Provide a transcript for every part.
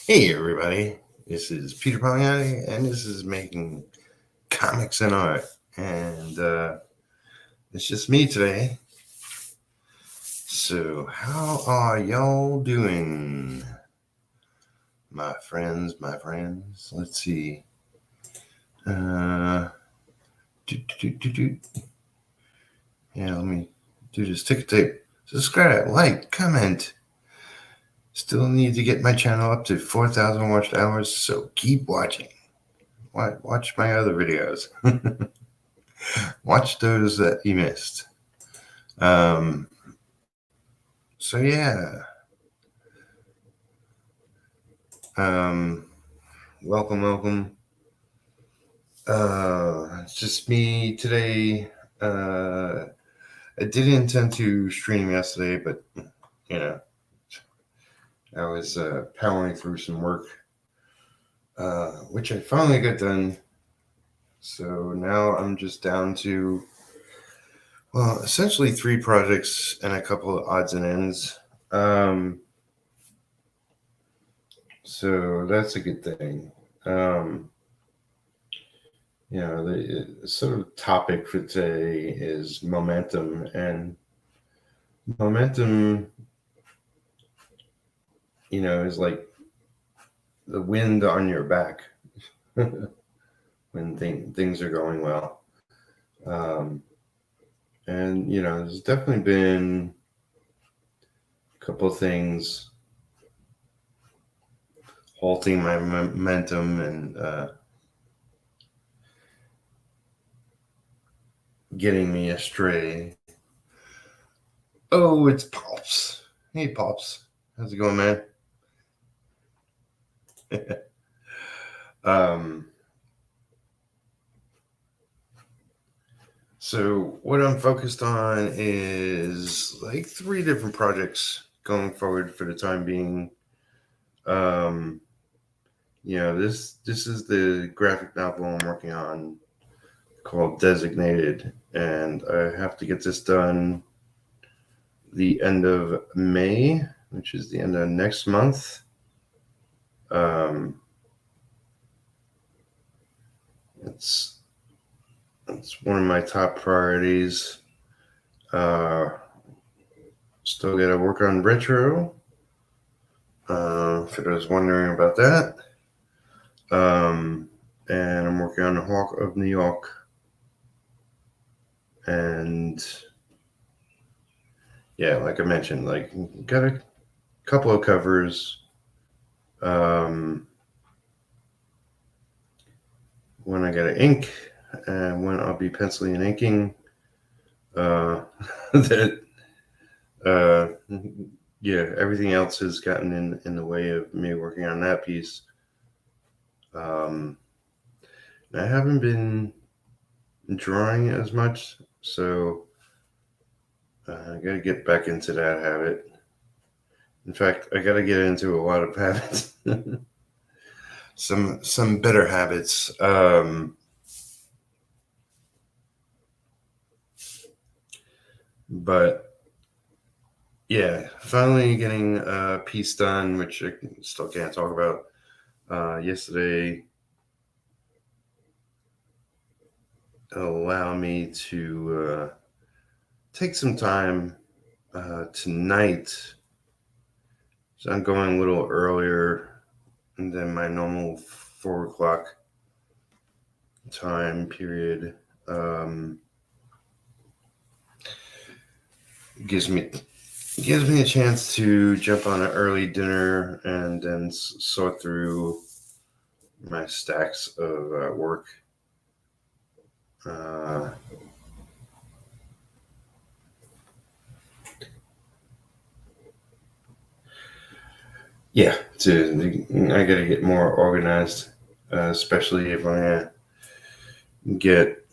Hey everybody, this is Peter Palmiotti, and this is Making Comics and Art, and it's just me today. So how are y'all doing, my friends? Let's see. Yeah, let me do this ticker tape. Subscribe, like, comment. Still need to get my channel up to 4,000 watched hours, so keep watching. Watch my other videos. Watch those that you missed. So yeah. Welcome. It's just me today. I did intend to stream yesterday, but I was powering through some work, which I finally got done. So now I'm just down to, essentially 3 projects and a couple of odds and ends. So that's a good thing. The sort of topic for today is momentum, and momentum, is like the wind on your back when things are going well. And, there's definitely been a couple of things halting my momentum and getting me astray. Oh, it's Pops. Hey, Pops. How's it going, man? So what I'm focused on is like 3 different projects going forward for the time being. This is the graphic novel I'm working on called Designated, and I have to get this done the end of May, which is the end of next month. It's one of my top priorities. Still got to work on retro. For those wondering about that. And I'm working on the Hawk of New York. And yeah, like I mentioned, got a couple of covers. When I got to ink, and when I'll be penciling and inking. Everything else has gotten in the way of me working on that piece. I haven't been drawing as much, so I got to get back into that habit. In fact, I got to get into a lot of habits, some better habits. But yeah, finally getting a piece done, which I still can't talk about. Yesterday allow me to take some time tonight. So I'm going a little earlier than my normal 4 o'clock time period. Gives me a chance to jump on an early dinner and then sort through my stacks of work. I got to get more organized, especially if I get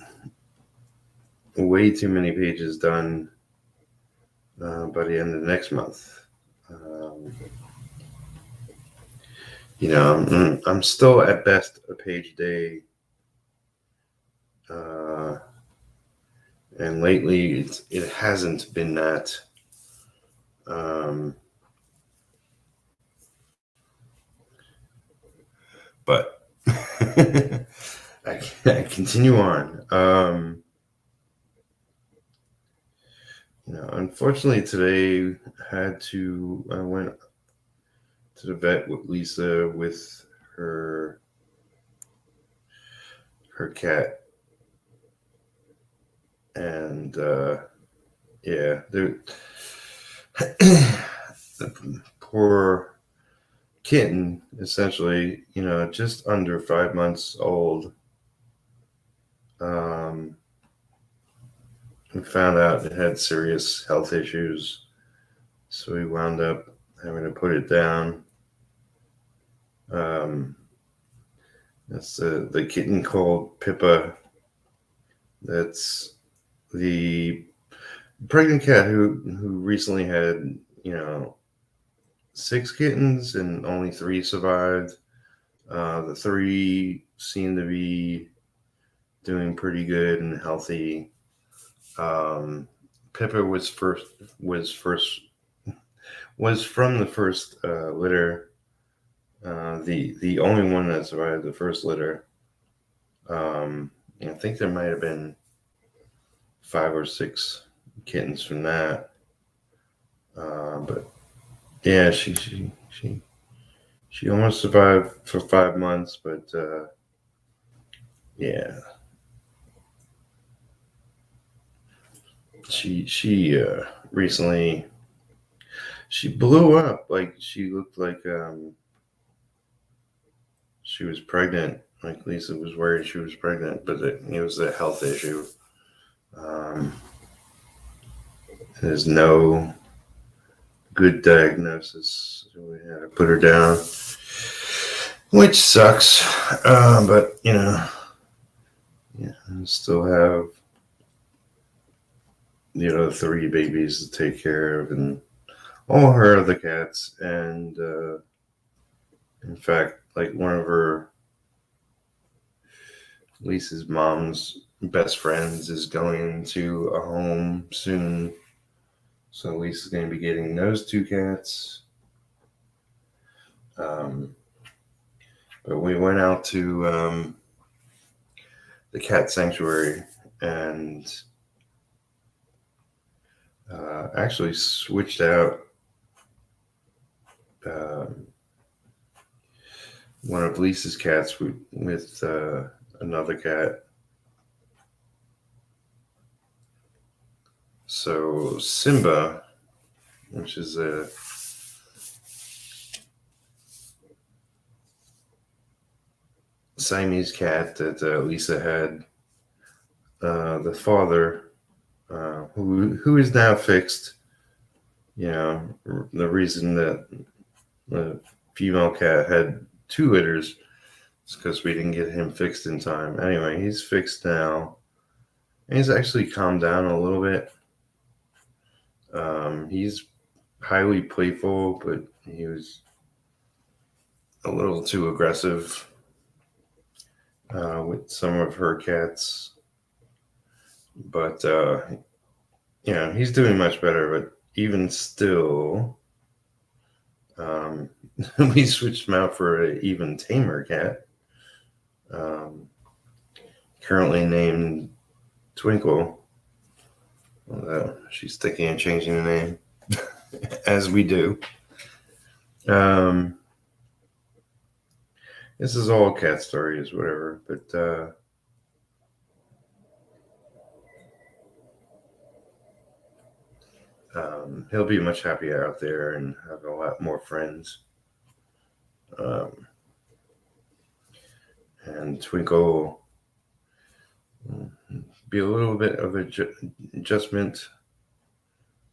way too many pages done by the end of next month. I'm still at best a page a day. And lately it hasn't been that. But I continue on. Unfortunately today I went to the vet with Lisa with her cat, and yeah, the poor kitten, essentially, just under 5 months old. We found out it had serious health issues, so we wound up having to put it down. Um, that's the kitten called Pippa. That's the pregnant cat who recently had, 6 kittens and only 3 survived. The 3 seem to be doing pretty good and healthy. Pippa was from the first litter. The only one that survived the first litter. I think there might have been 5 or 6 kittens from that. But yeah, she almost survived for 5 months, but yeah, she recently she blew up. Like, she looked like she was pregnant. Like, Lisa was worried she was pregnant, but it was a health issue. Um, there's no good diagnosis, so we had to put her down, which sucks. But I still have 3 babies to take care of, and all her other cats. And in fact, like, one of Lisa's mom's best friends is going to a home soon, so Lisa's going to be getting those 2 cats. But we went out to the cat sanctuary and actually switched out one of Lisa's cats with another cat. So Simba, which is a Siamese cat that Lisa had, the father, who is now fixed. The reason that the female cat had 2 litters is because we didn't get him fixed in time. Anyway, he's fixed now, and he's actually calmed down a little bit. He's highly playful, but he was a little too aggressive with some of her cats. But he's doing much better. But even still, we switched him out for an even tamer cat, currently named Twinkle. Although she's thinking of changing the name, as we do. This is all cat stories, whatever. But he'll be much happier out there and have a lot more friends. And Twinkle be a little bit of adjustment,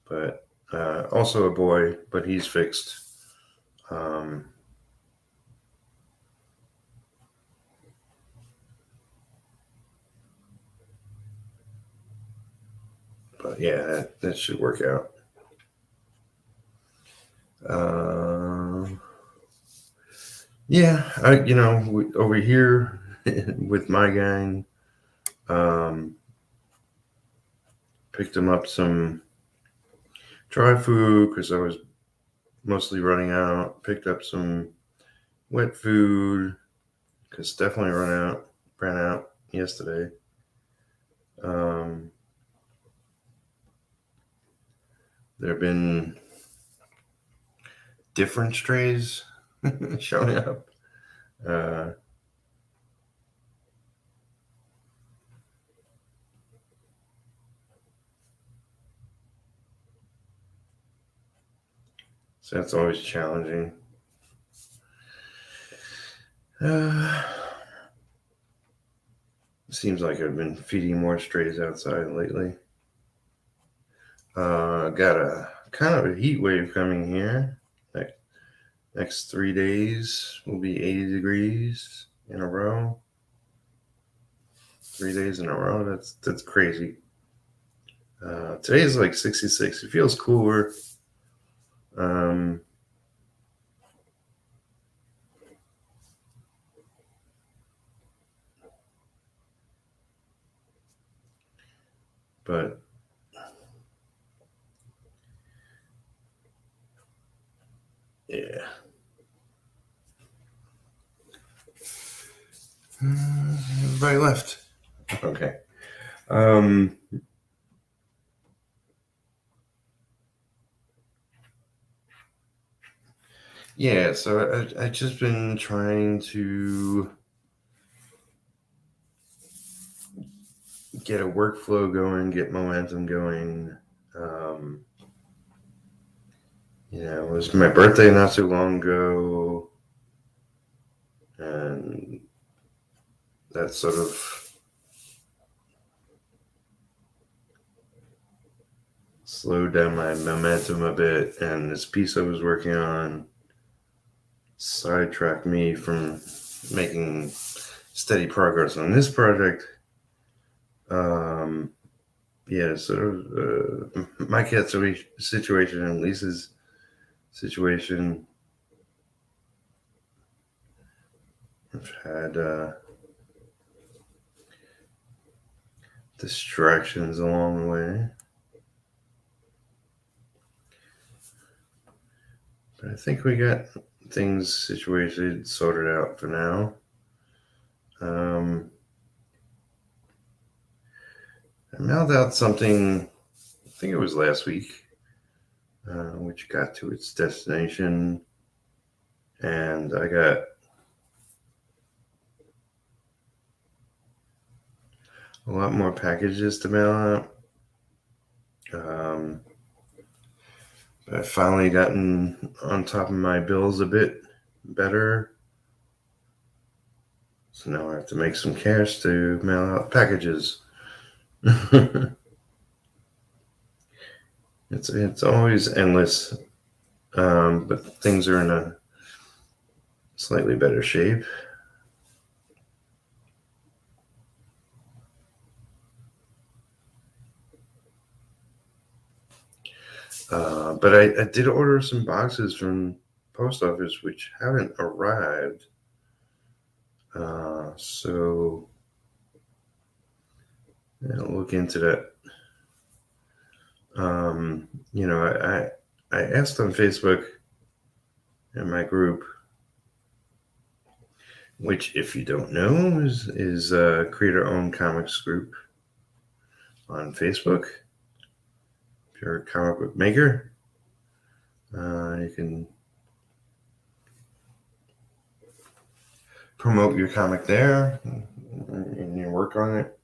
but also a boy, but he's fixed. But yeah, that should work out. Yeah, over here with my gang, picked him up some dry food because I was mostly running out. Picked up some wet food, because definitely ran out yesterday. There have been different strays showing up. So that's always challenging. Seems like I've been feeding more strays outside lately. Got a kind of a heat wave coming here. Next 3 days will be 80 degrees in a row. 3 days in a row. That's crazy. Today is like 66. It feels cooler. But yeah. Everybody left. Okay. Yeah, so I just been trying to get a workflow going, get momentum going. It was my birthday not too long ago, and that sort of slowed down my momentum a bit. And this piece I was working on sidetracked me from making steady progress on this project. Yeah, sort of my cat's situation and Lisa's situation. I've had distractions along the way. But I think we got things situated, sorted out for now. I mailed out something, I think it was last week, which got to its destination, and I got a lot more packages to mail out. I've finally gotten on top of my bills a bit better. So now I have to make some cash to mail out packages. It's always endless, but things are in a slightly better shape. But I did order some boxes from post office which haven't arrived. So I'll look into that. I asked on Facebook in my group, which, if you don't know, is a creator-owned comics group on Facebook. If you're a comic book maker, you can promote your comic there and you work on it.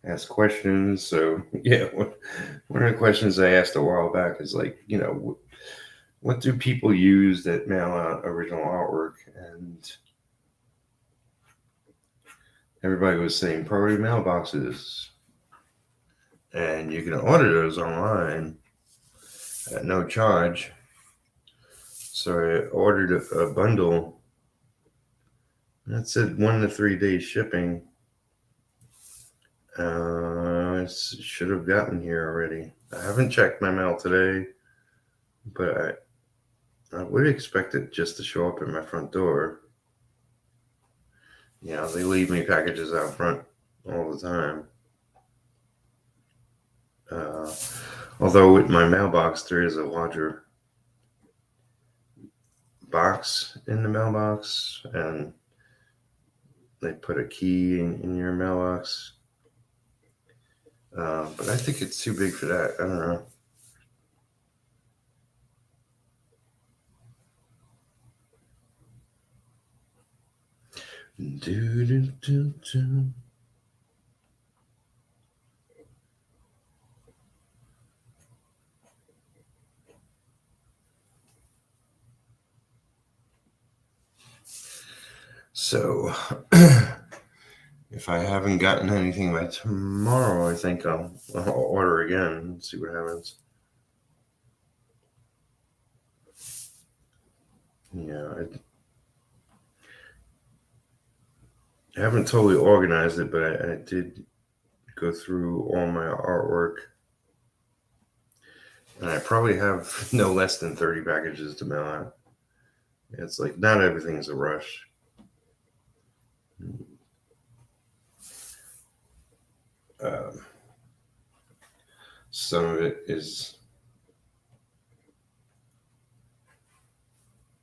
Ask questions. So yeah, one of the questions I asked a while back is like, what do people use that mail out original artwork? And everybody was saying priority mailboxes, and you can order those online at no charge. So I ordered a bundle that said 1 to 3 days shipping. It should have gotten here already. I haven't checked my mail today, but I would expect it just to show up at my front door. They leave me packages out front all the time. Although with my mailbox, there is a larger box in the mailbox, and they put a key in your mailbox. But I think it's too big for that. I don't know. Do, do, do, do. So, if I haven't gotten anything by tomorrow, I think I'll order again and see what happens. Yeah, I haven't totally organized it, but I did go through all my artwork. And I probably have no less than 30 packages to mail out. It's like not everything's a rush. Um, some of it is,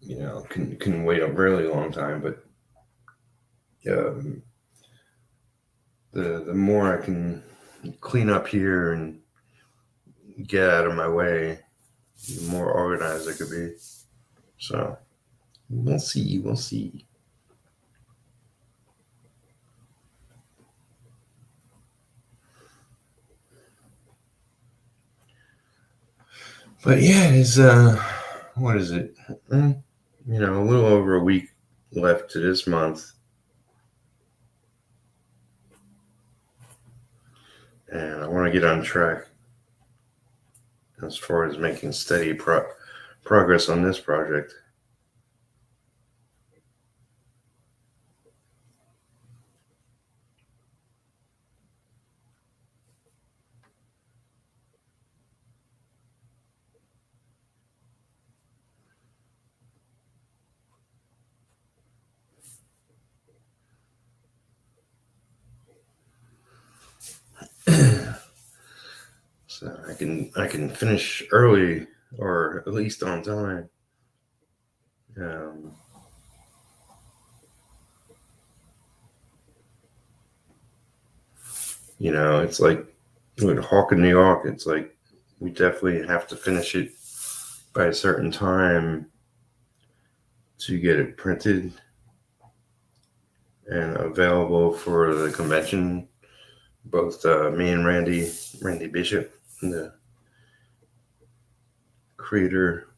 can wait a really long time, but um, the more I can clean up here and get out of my way, the more organized I could be. So we'll see. We'll see. But yeah, it's what is it? A little over a week left to this month, and I want to get on track as far as making steady progress on this project. So I can finish early or at least on time. Um, it's like with Hawk in New York. It's like we definitely have to finish it by a certain time to get it printed and available for the convention. Both me and Randy Bishop, the creator,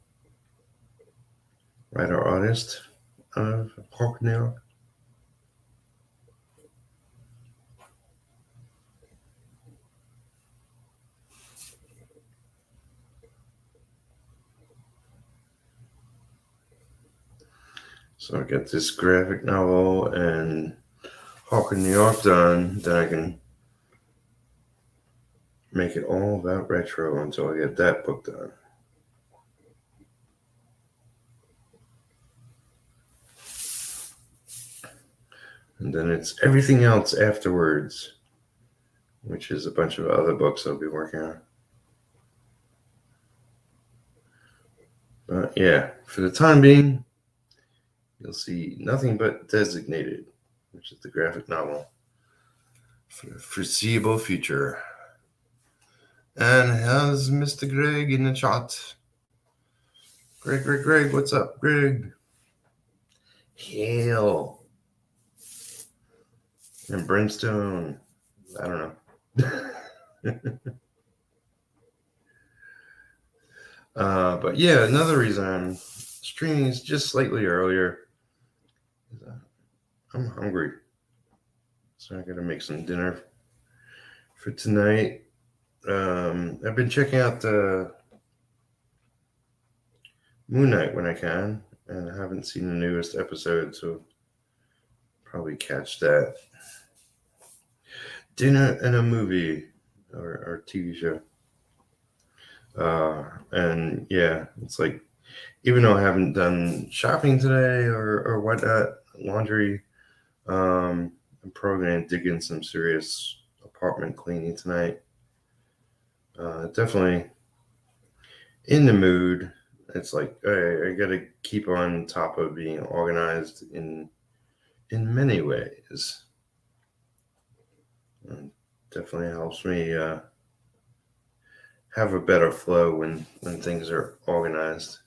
writer, artist of Hawk in New York. So I get this graphic novel and Hawk in New York done, then I can make it all about retro until I get that book done. And then it's everything else afterwards, which is a bunch of other books I'll be working on. But yeah, for the time being, you'll see nothing but Designated, which is the graphic novel for the foreseeable future. And how's Mr. Greg in the chat? Greg, what's up, Greg? Hail. And Brimstone. I don't know. But yeah, another reason I'm streaming is just slightly earlier. I'm hungry. So I gotta make some dinner for tonight. I've been checking out the Moon Knight when I can, and I haven't seen the newest episode, so probably catch that. Dinner and a movie or TV show. And yeah, it's like, even though I haven't done shopping today or whatnot, laundry, I'm probably gonna dig in some serious apartment cleaning tonight. Definitely in the mood. It's like I gotta keep on top of being organized in in many ways. It definitely helps me have a better flow when things are organized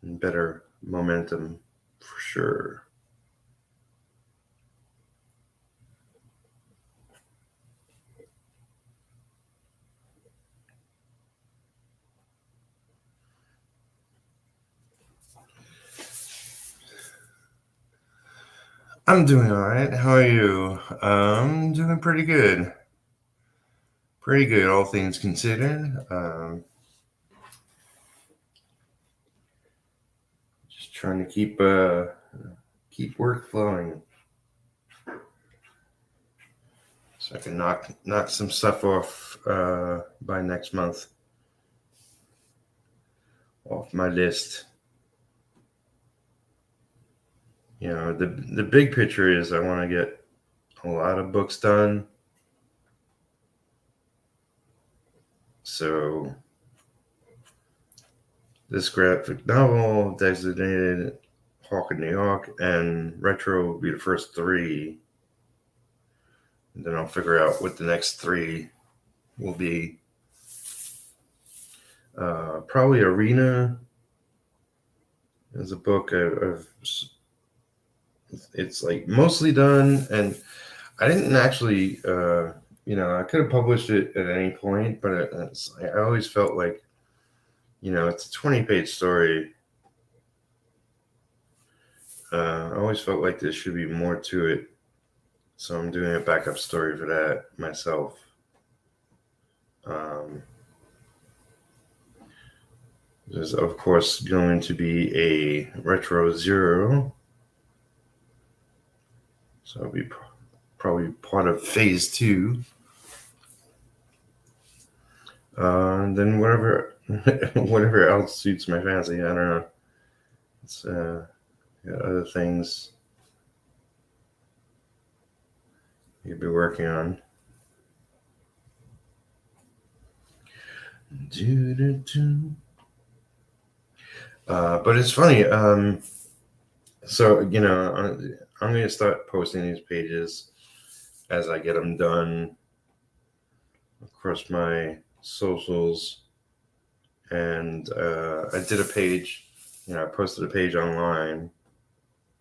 and better momentum for sure. I'm doing all right. How are you? Doing pretty good. Pretty good, all things considered. Just trying to keep work flowing, so I can knock some stuff off by next month off my list. The big picture is I want to get a lot of books done. So this graphic novel, Designated, Hawk in New York, and Retro will be the first three. And then I'll figure out what the next three will be. Probably Arena is a book it's like mostly done, and I didn't actually, I could have published it at any point, but I always felt like, it's a 20-page story. I always felt like there should be more to it, so I'm doing a backup story for that myself. There's, of course, going to be a Retro Zero, so I'll be probably part of phase 2. And then whatever else suits my fancy. I don't know. It's got other things you could be working on. But it's funny. So I'm going to start posting these pages as I get them done across my socials. And I did a page. I posted a page online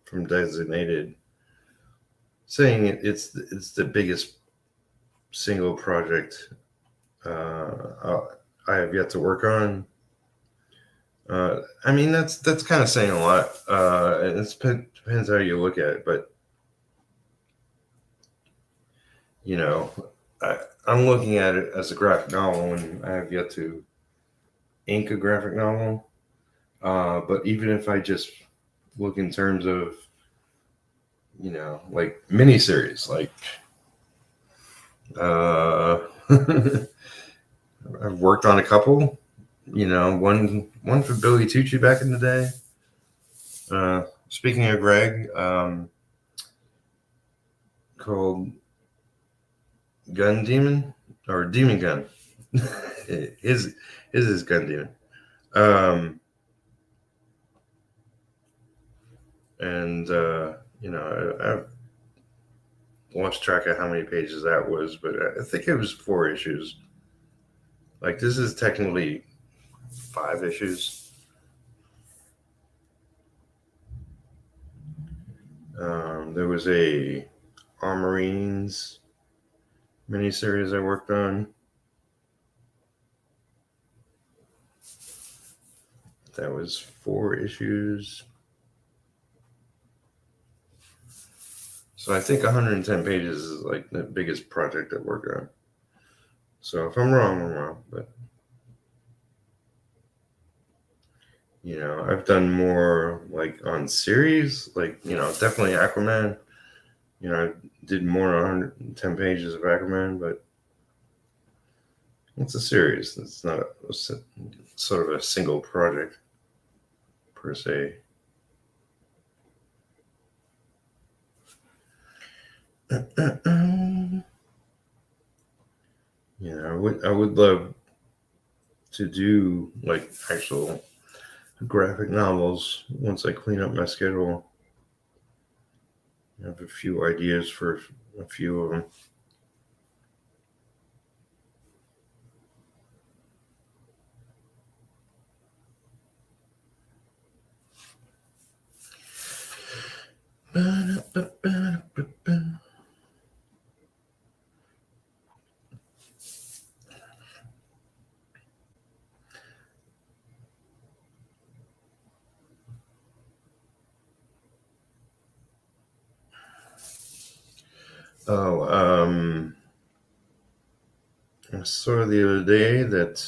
from Designated, saying it's the biggest single project I have yet to work on. I mean, that's kind of saying a lot. It depends how you look at it, but I'm looking at it as a graphic novel, and I have yet to ink a graphic novel. But even if I just look in terms of, like miniseries, like I've worked on a couple. One for Billy Tucci back in the day. Speaking of Greg, called Gun Demon or Demon Gun. his is Gun Demon. And I've lost track of how many pages that was, but I think it was 4 issues. Like, this is technically 5 issues. There was a Armorines miniseries I worked on. That was 4 issues. So I think 110 pages is like the biggest project I worked on. So if I'm wrong, I'm wrong. But, I've done more like on series, like, definitely Aquaman. I did more than 110 pages of Aquaman, but it's a series. It's not sort of a single project per se. I would love to do like actual graphic novels once I clean up my schedule. I have a few ideas for a few of them. Oh, I saw the other day that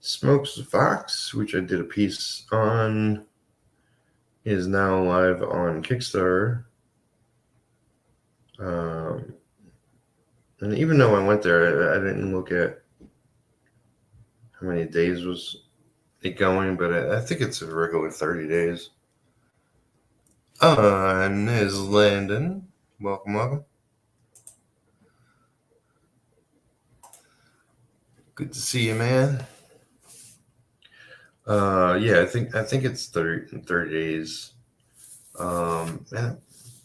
Smokes the Fox, which I did a piece on, is now live on Kickstarter. And even though I went there, I didn't look at how many days was it going, but I think it's a regular 30 days. On is Landon. Welcome, welcome. Good to see you, man. Yeah, I think it's 30 days. And I'm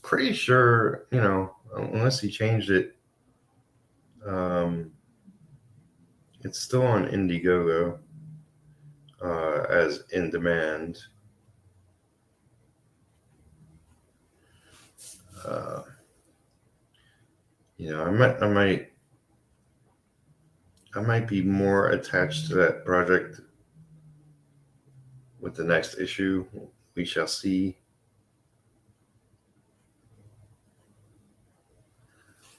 pretty sure, unless he changed it, it's still on Indiegogo as in demand. I might be more attached to that project with the next issue. We shall see.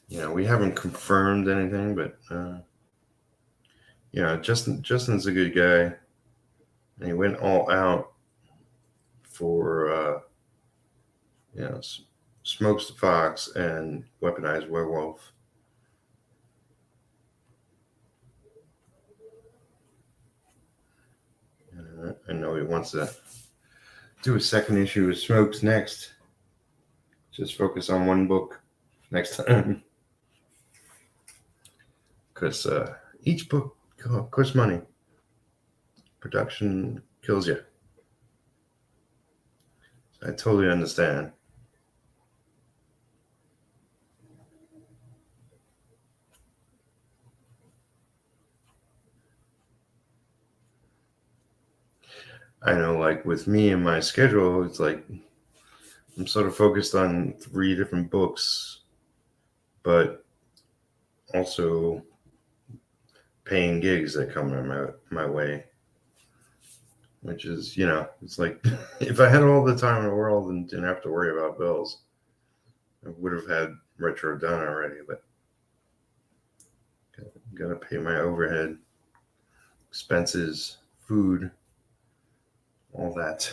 We haven't confirmed anything, but Justin's a good guy, and he went all out for Smokes the Fox and Weaponized Werewolf. I know he wants to do a second issue of Smokes next. Just focus on one book next time. Because each book costs money. Production kills you. I totally understand. I know, like with me and my schedule, it's like I'm sort of focused on 3 different books, but also paying gigs that come my way. Which is, it's like if I had all the time in the world and didn't have to worry about bills, I would have had retro done already, but gotta pay my overhead, expenses, food, all that.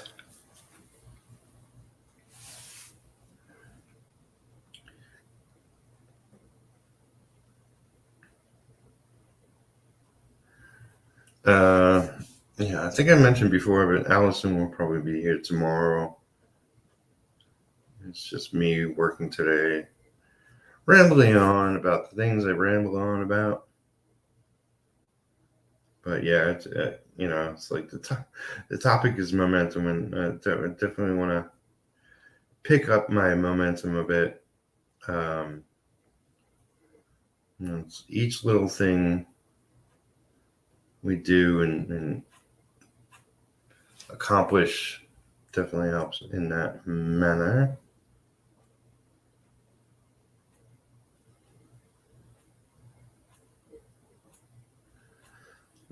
Yeah, I think I mentioned before, but Alison will probably be here tomorrow. It's just me working today, rambling on about the things I ramble on about. But yeah, it's like the topic is momentum, and I definitely want to pick up my momentum a bit. It's each little thing we do and accomplish definitely helps in that manner.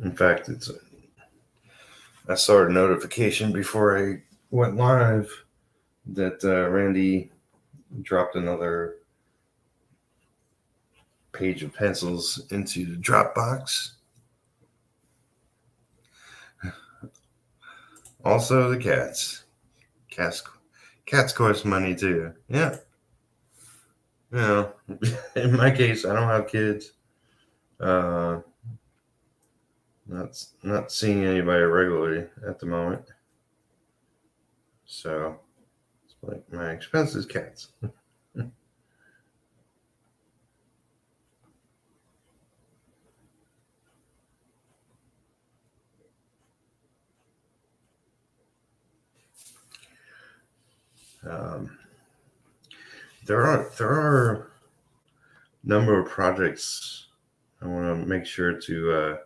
In fact, I saw a notification before I went live that Randy dropped another page of pencils into the Dropbox. Also, the cats. Cats cost money too. Yeah. In my case, I don't have kids. Not seeing anybody regularly at the moment. So, it's like my expense is cats. there are a number of projects I want to make sure to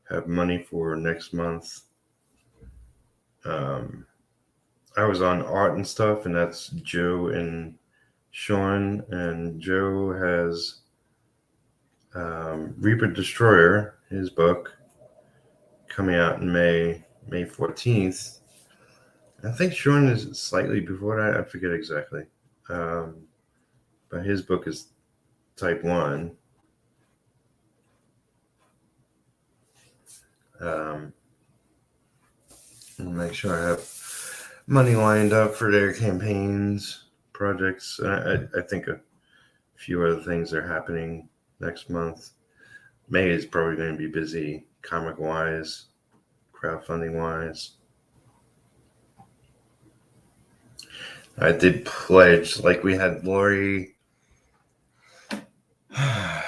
have money for next month. Um, I was on art and stuff, and that's Joe and Sean, and Joe has Reaper Destroyer, his book, coming out in May 14th. I think Sean is slightly before that. I forget exactly. Um, but his book is Type 1. I'll make sure I have money lined up for their campaigns, projects. I think a few other things are happening next month. May is probably going to be busy comic-wise, crowdfunding-wise. I did pledge, like we had Lori I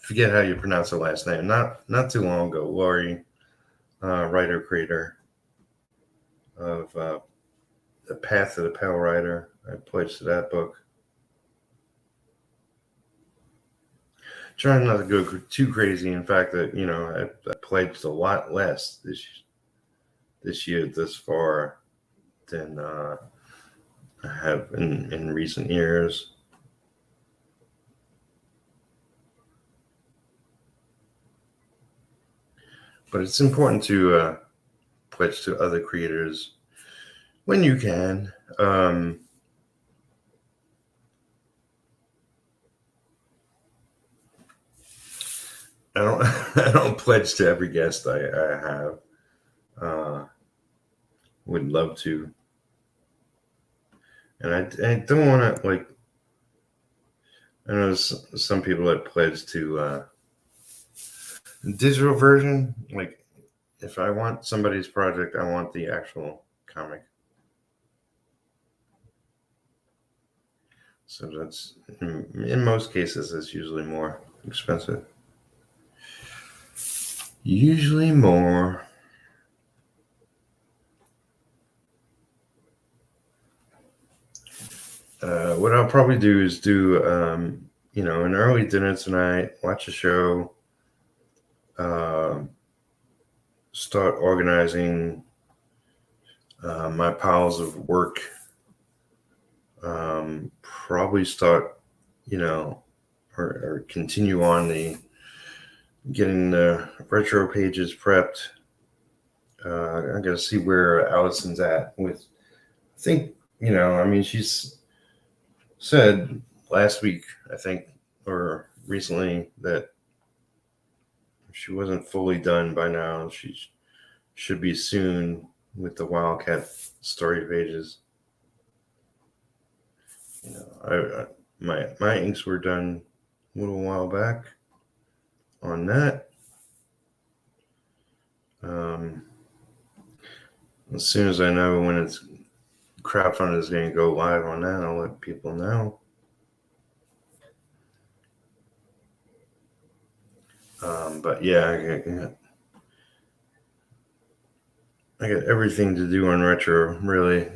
forget how you pronounce her last name. Not too long ago, Lori, writer creator of The Path of the Pale Rider. I pledged to that book. Trying not to go too crazy. In fact, that I pledged a lot less this year thus far than I have in recent years. But it's important to pledge to other creators when you can. I don't I don't pledge to every guest I have. Would love to, and I don't want to, like. I know some people that pledge to digital version. Like, if I want somebody's project, I want the actual comic. So that's in most cases, it's usually more expensive. Usually more. What I'll probably do is do, an early dinner tonight, watch a show, start organizing my piles of work, probably start, or continue on getting the retro pages prepped. I got to see where Allison's at with, I think, she's said last week, I think, or recently, that she wasn't fully done by now. She should be soon with the Wildcat story pages. My inks were done a little while back on that. As soon as I know when it's crowdfunding is going to go live on that, I'll let people know. But yeah, I got everything to do on retro, really,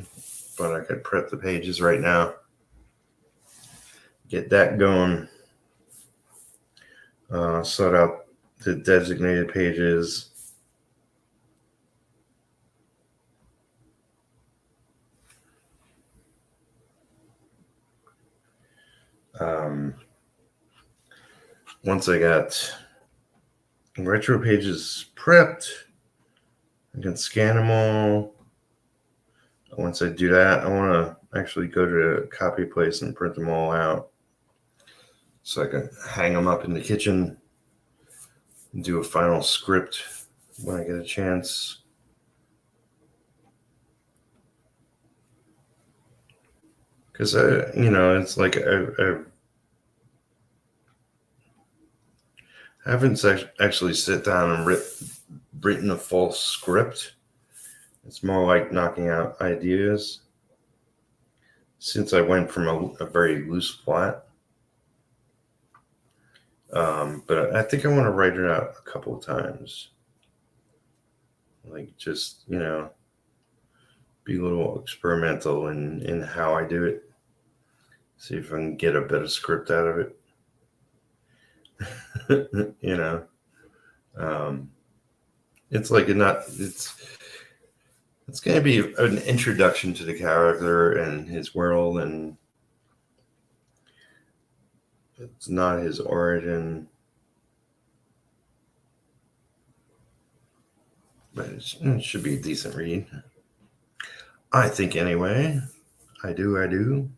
but I could prep the pages right now. Get that going. Sort out the designated pages. Once I got retro pages prepped, I can scan them all. Once I do that, I want to actually go to a copy place and print them all out so I can hang them up in the kitchen and do a final script when I get a chance. Because, it's like I haven't actually sit down and written a full script. It's more like knocking out ideas since I went from a very loose plot. But I think I want to write it out a couple of times. Like, just, be a little experimental in how I do it. See if I can get a better script out of it. It's like it's going to be an introduction to the character and his world, and it's not his origin. But it should be a decent read. I think anyway. I do.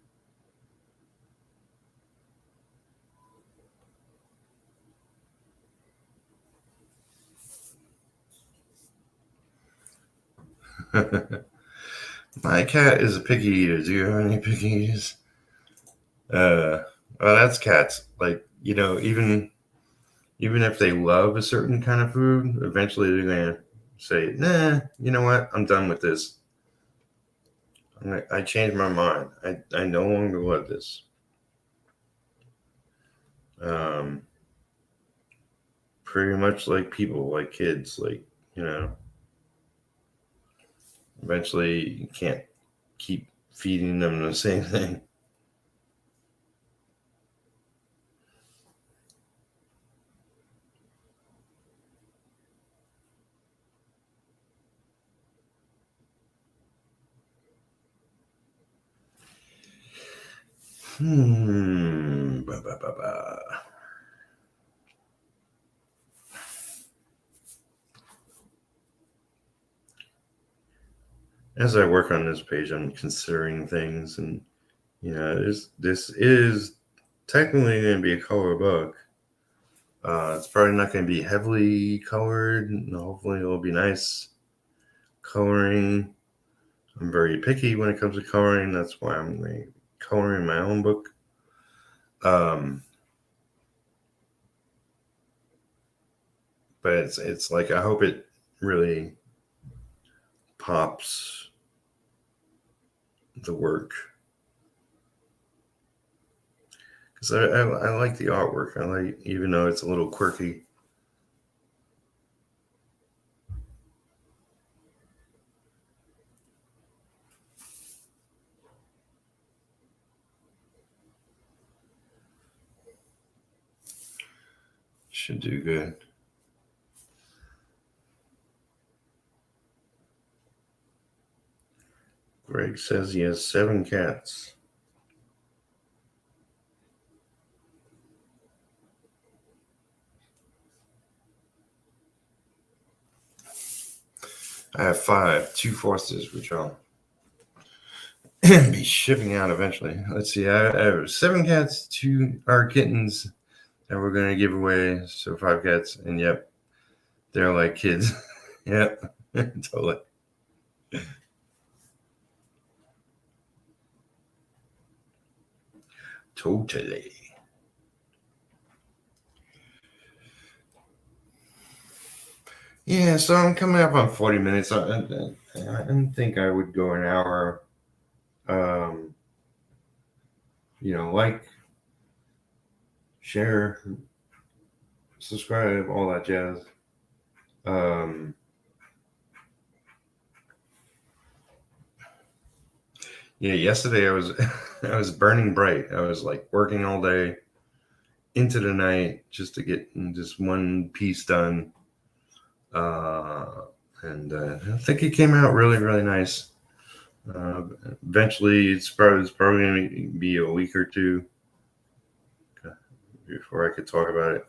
My cat is a picky eater. Do you have any picky eaters? Well, that's cats. Like, even if they love a certain kind of food, eventually they're gonna say, "Nah, you know what? I'm done with this. I changed my mind. I no longer love this." Um, Pretty much like people, like kids, like eventually you can't keep feeding them the same thing. Ba, ba, ba, ba. As I work on this page, I'm considering things, and this is technically going to be a color book. It's probably not going to be heavily colored. And hopefully, it'll be nice coloring. I'm very picky when it comes to coloring. That's why I'm coloring my own book. But it's like I hope it really pops the work, because I like the artwork. I like, even though it's a little quirky. Should do good. Greg says he has 7 cats. I have 5, 2 Forsters, which I'll be shipping out eventually. Let's see, I have 7 cats, 2 are kittens that we're going to give away. So 5 cats, and yep, they're like kids. Yep, totally. Totally. Yeah, so I'm coming up on 40 minutes. I didn't think I would go an hour. Like, share, subscribe, all that jazz. Yeah, yesterday I was I was burning bright. I was like working all day into the night just to get just one piece done. And I think it came out really, really nice. Eventually, it's probably going to be a week or two before I could talk about it.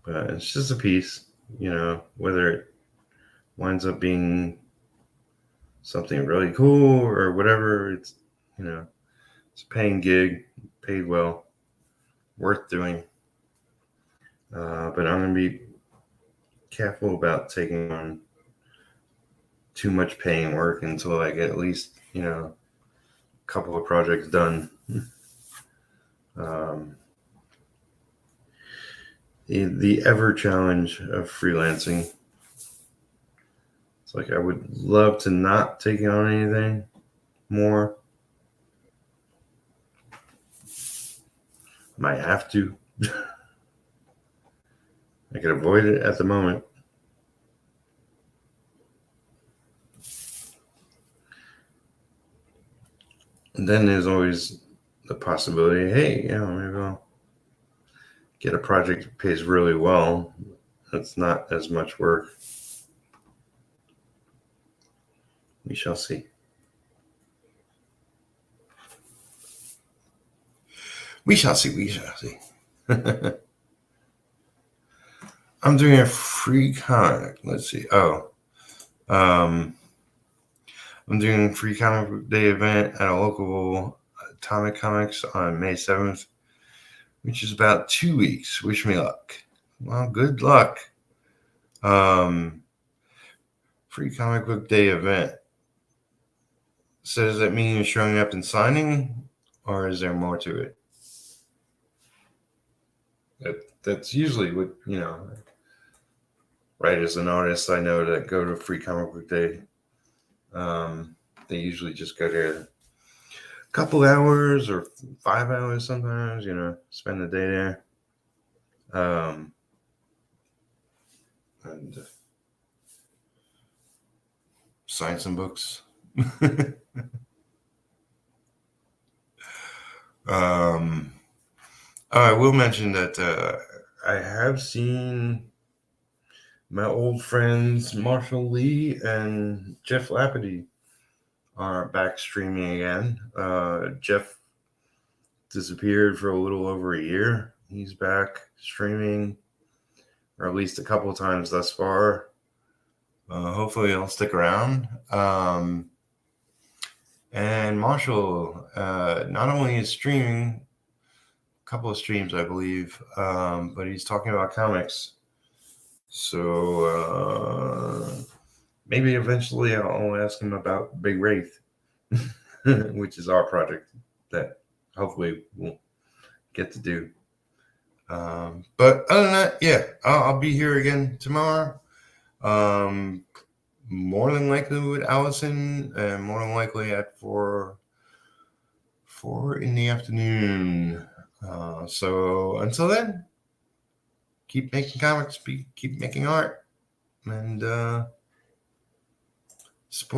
But it's just a piece, whether it winds up being something really cool or whatever. It's it's a paying gig, paid well, worth doing. But I'm going to be careful about taking on too much paying work until I get at least, a couple of projects done. The ever challenge of freelancing. It's like I would love to not take on anything more. Might have to. I could avoid it at the moment. And then there's always the possibility, hey, maybe I'll get a project that pays really well. That's not as much work. We shall see. We shall see. We shall see. I'm doing a free comic. Let's see. I'm doing a free comic book day event at a local Atomic Comics on May 7th, which is about 2 weeks. Wish me luck. Well, good luck. Free comic book day event. So does that mean you're showing up and signing, or is there more to it? That's usually what, right, as an artist I know that go to free comic book day, they usually just go there a couple hours or 5 hours sometimes, spend the day there. And sign some books. I will mention that I have seen my old friends Marshall Lee and Jeff Lapidey are back streaming again. Jeff disappeared for a little over a year. He's back streaming, or at least a couple of times thus far. Hopefully he'll stick around. And Marshall not only is streaming a couple of streams, I believe, but he's talking about comics. So maybe eventually I'll ask him about Big Wraith, which is our project that hopefully we'll get to do. But other than that, yeah, I'll be here again tomorrow. More than likely with Alison, and more than likely at 4 in the afternoon. So until then, keep making comics, keep making art, and support